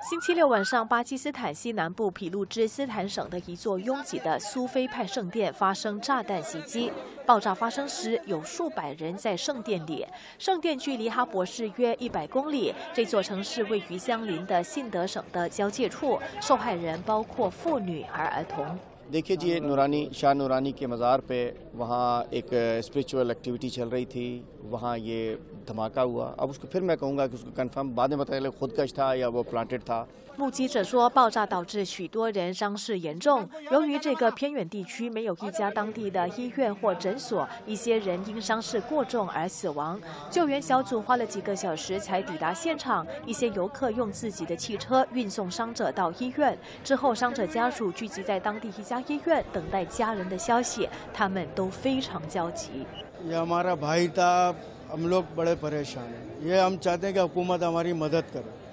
星期六晚上，巴基斯坦西南部皮路支斯坦省的一座拥挤的苏菲派圣殿发生炸弹袭击。爆炸发生时，有数百人在圣殿里。圣殿距离哈博市约100公里。这座城市位于相邻的信德省的交界处，受害人包括妇女和儿童。 देखिए जी नूरानी शाह नूरानी के मज़ार पे वहाँ एक स्पिरिचुअल एक्टिविटी चल रही थी वहाँ ये धमाका हुआ अब उसको फिर मैं कहूँगा कि उसको कंफर्म बाद में पता चले खुदकश था या वो प्लांटेड था 目击者说，爆炸导致许多人伤势严重。由于这个偏远地区没有一家当地的医院或诊所，一些人因伤势过重而死亡。救援小组花了几个小时才抵达现场，一些游客用自己的汽车运送伤者到医院。之后，伤者家属聚集在当地一家医院，等待家人的消息。他们都非常焦急。ये हमारा भाई था, हम लोग बड़े परेशान हैं। ये हम चाहते हैं कि हुकूमत हमारी मदद करे।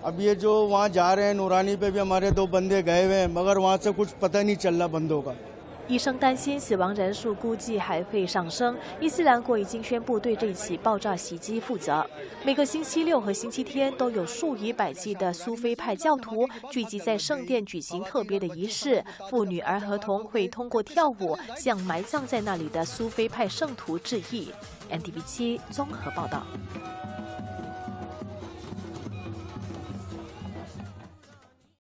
अब ये जो वहाँ जा रहे हैं नूरानी पे भी हमारे 2 बंदे गए हुए हैं, मगर वहाँ से कुछ पता नहीं चल रहा बंदों का। 医生担心死亡人数估计还会上升。伊斯兰国已经宣布对这起爆炸袭击负责。每个星期六和星期天都有数以百计的苏菲派教徒聚集在圣殿举行特别的仪式，妇女儿童会通过跳舞向埋葬在那里的苏菲派圣徒致意。NTV7综合报道。